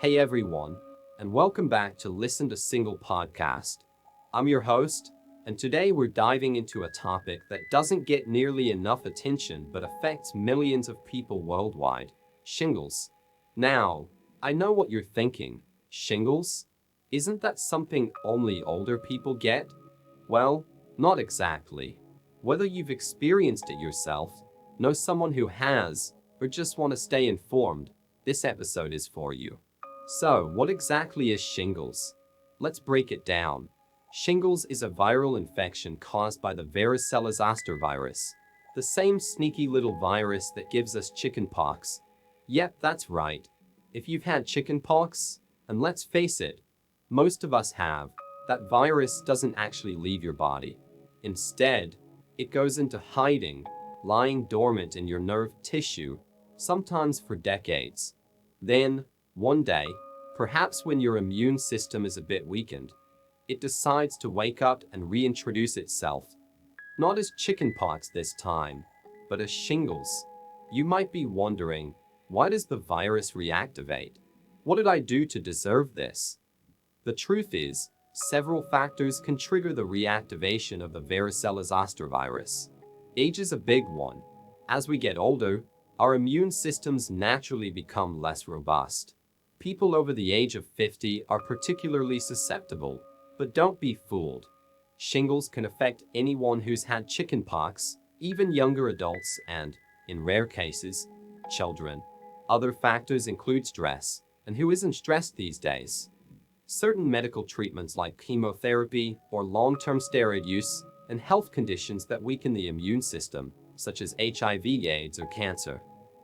Hey everyone, and welcome back to Listen to Single Podcast. I'm your host, and today we're diving into a topic that doesn't get nearly enough attention but affects millions of people worldwide: shingles. Now, I know what you're thinking. Shingles? Isn't that something only older people get? Well, not exactly. Whether you've experienced it yourself, know someone who has, or just want to stay informed, this episode is for you. So, what exactly is shingles? Let's break it down. Shingles is a viral infection caused by the varicella-zoster virus, the same sneaky little virus that gives us chickenpox. Yep, that's right. If you've had chickenpox, and let's face it, most of us have, that virus doesn't actually leave your body. Instead, it goes into hiding, lying dormant in your nerve tissue, sometimes for decades. Then, one day, perhaps when your immune system is a bit weakened, it decides to wake up and reintroduce itself. Not as chickenpox this time, but as shingles. You might be wondering, why does the virus reactivate? What did I do to deserve this? The truth is, several factors can trigger the reactivation of the varicella-zoster virus. Age is a big one. As we get older, our immune systems naturally become less robust. People over the age of 50 are particularly susceptible, but don't be fooled. Shingles can affect anyone who's had chickenpox, even younger adults and, in rare cases, children. Other factors include stress, and who isn't stressed these days? Certain medical treatments like chemotherapy or long-term steroid use, and health conditions that weaken the immune system, such as HIV/AIDS or cancer.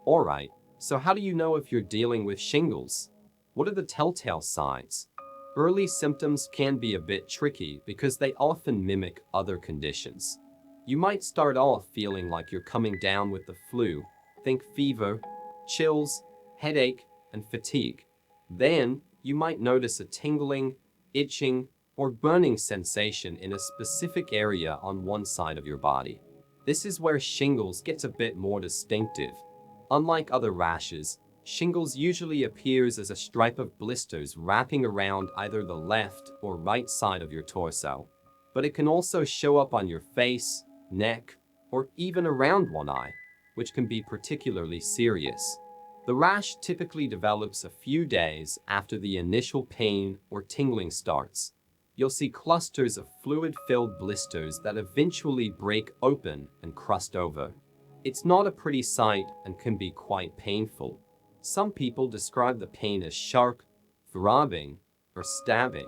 Alright, so how do you know if you're dealing with shingles? What are the telltale signs? Early symptoms can be a bit tricky because they often mimic other conditions. You might start off feeling like you're coming down with the flu. Think fever, chills, headache, and fatigue. Then, you might notice a tingling, itching, or burning sensation in a specific area on one side of your body. This is where shingles gets a bit more distinctive. Unlike other rashes, shingles usually appears as a stripe of blisters wrapping around either the left or right side of your torso. But it can also show up on your face, neck, or even around one eye, which can be particularly serious. The rash typically develops a few days after the initial pain or tingling starts. You'll see clusters of fluid-filled blisters that eventually break open and crust over. It's not a pretty sight and can be quite painful. Some people describe the pain as sharp, throbbing, or stabbing.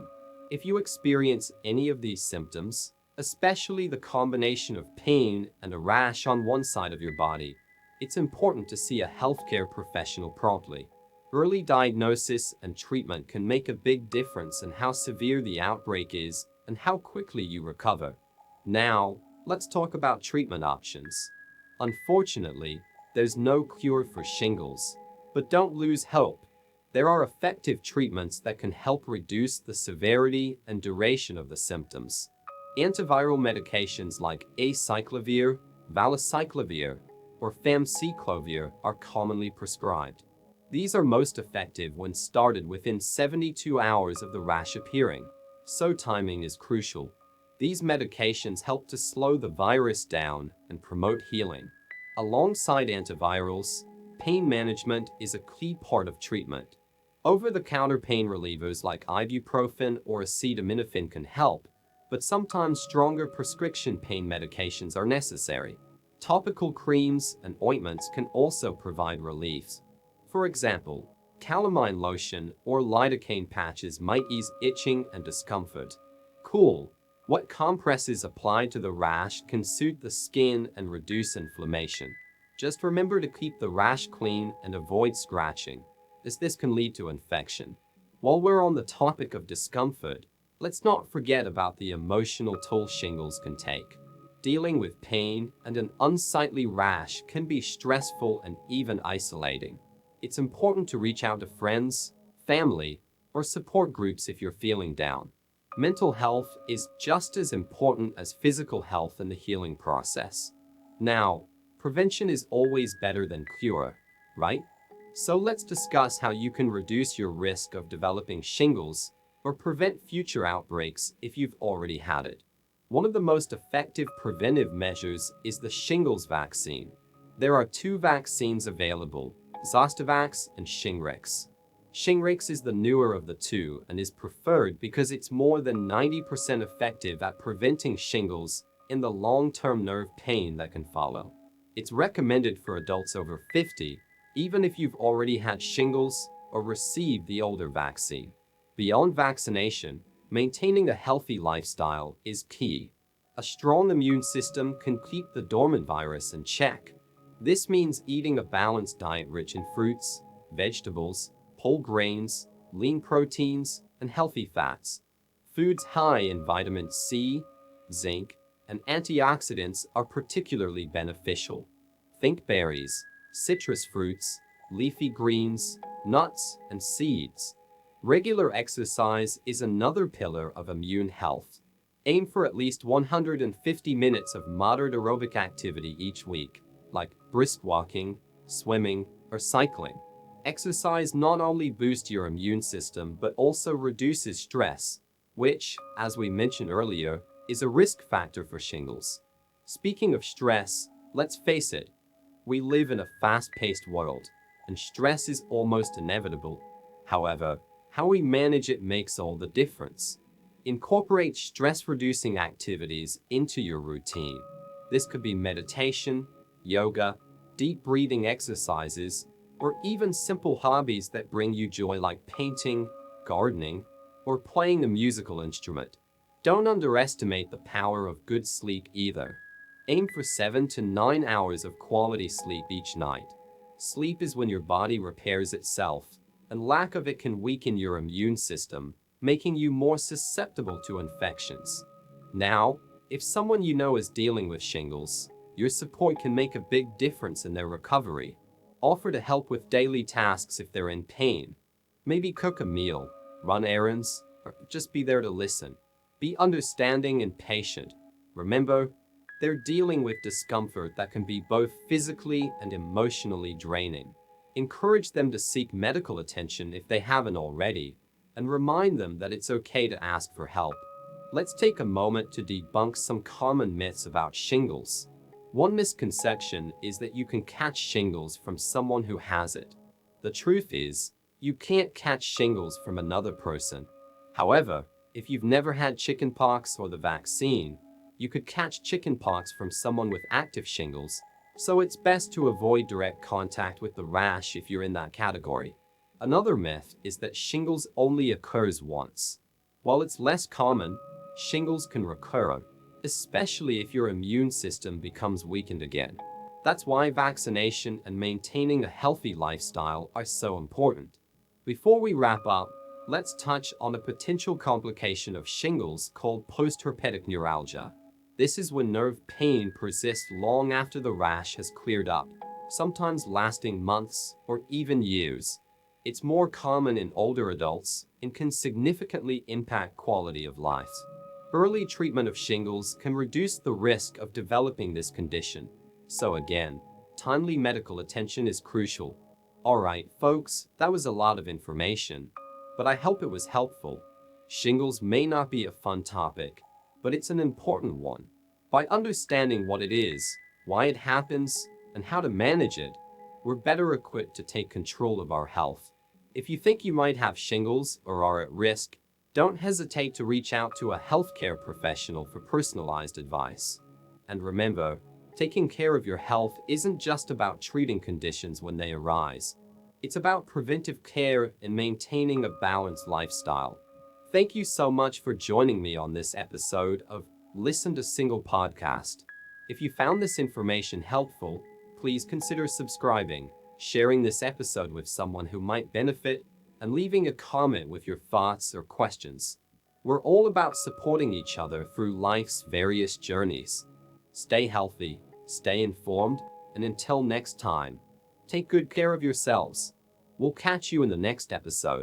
If you experience any of these symptoms, especially the combination of pain and a rash on one side of your body, it's important to see a healthcare professional promptly. Early diagnosis and treatment can make a big difference in how severe the outbreak is and how quickly you recover. Now, let's talk about treatment options. Unfortunately, there's no cure for shingles. But don't lose hope. There are effective treatments that can help reduce the severity and duration of the symptoms. Antiviral medications like acyclovir, valacyclovir, or famciclovir are commonly prescribed. These are most effective when started within 72 hours of the rash appearing, so timing is crucial. These medications help to slow the virus down and promote healing. Alongside antivirals, pain management is a key part of treatment. Over-the-counter pain relievers like ibuprofen or acetaminophen can help, but sometimes stronger prescription pain medications are necessary. Topical creams and ointments can also provide relief. For example, calamine lotion or lidocaine patches might ease itching and discomfort. Cool. What compresses applied to the rash can soothe the skin and reduce inflammation. Just remember to keep the rash clean and avoid scratching, as this can lead to infection. While we're on the topic of discomfort, let's not forget about the emotional toll shingles can take. Dealing with pain and an unsightly rash can be stressful and even isolating. It's important to reach out to friends, family, or support groups if you're feeling down. Mental health is just as important as physical health in the healing process. Now, prevention is always better than cure, right? So let's discuss how you can reduce your risk of developing shingles or prevent future outbreaks if you've already had it. One of the most effective preventive measures is the shingles vaccine. There are two vaccines available, Zostavax and Shingrix. Shingrix is the newer of the two and is preferred because it's more than 90% effective at preventing shingles and the long-term nerve pain that can follow. It's recommended for adults over 50, even if you've already had shingles or received the older vaccine. Beyond vaccination, maintaining a healthy lifestyle is key. A strong immune system can keep the dormant virus in check. This means eating a balanced diet rich in fruits, vegetables, whole grains, lean proteins, and healthy fats. Foods high in vitamin C, zinc, and antioxidants are particularly beneficial. Think berries, citrus fruits, leafy greens, nuts, and seeds. Regular exercise is another pillar of immune health. Aim for at least 150 minutes of moderate aerobic activity each week, like brisk walking, swimming, or cycling. Exercise not only boosts your immune system but also reduces stress, which, as we mentioned earlier, is a risk factor for shingles. Speaking of stress, let's face it, we live in a fast-paced world, and stress is almost inevitable. However, how we manage it makes all the difference. Incorporate stress-reducing activities into your routine. This could be meditation, yoga, deep breathing exercises, or even simple hobbies that bring you joy like painting, gardening, or playing a musical instrument. Don't underestimate the power of good sleep either. Aim for 7 to 9 hours of quality sleep each night. Sleep is when your body repairs itself, and lack of it can weaken your immune system, making you more susceptible to infections. Now, if someone you know is dealing with shingles, your support can make a big difference in their recovery. Offer to help with daily tasks if they're in pain. Maybe cook a meal, run errands, or just be there to listen. Be understanding and patient. Remember, they're dealing with discomfort that can be both physically and emotionally draining. Encourage them to seek medical attention if they haven't already, and remind them that it's okay to ask for help. Let's take a moment to debunk some common myths about shingles. One misconception is that you can catch shingles from someone who has it. The truth is, you can't catch shingles from another person. However, if you've never had chickenpox or the vaccine, you could catch chickenpox from someone with active shingles, so it's best to avoid direct contact with the rash if you're in that category. Another myth is that shingles only occurs once. While it's less common, shingles can recur, especially if your immune system becomes weakened again. That's why vaccination and maintaining a healthy lifestyle are so important. Before we wrap up, let's touch on a potential complication of shingles called postherpetic neuralgia. This is when nerve pain persists long after the rash has cleared up, sometimes lasting months or even years. It's more common in older adults and can significantly impact quality of life. Early treatment of shingles can reduce the risk of developing this condition. So again, timely medical attention is crucial. Alright, folks, that was a lot of information, but I hope it was helpful. Shingles may not be a fun topic, but it's an important one. By understanding what it is, why it happens, and how to manage it, we're better equipped to take control of our health. If you think you might have shingles or are at risk, don't hesitate to reach out to a healthcare professional for personalized advice. And remember, taking care of your health isn't just about treating conditions when they arise. It's about preventive care and maintaining a balanced lifestyle. Thank you so much for joining me on this episode of Listen to Single Podcast. If you found this information helpful, please consider subscribing, sharing this episode with someone who might benefit, and leaving a comment with your thoughts or questions. We're all about supporting each other through life's various journeys. Stay healthy, stay informed, and until next time, take good care of yourselves. We'll catch you in the next episode.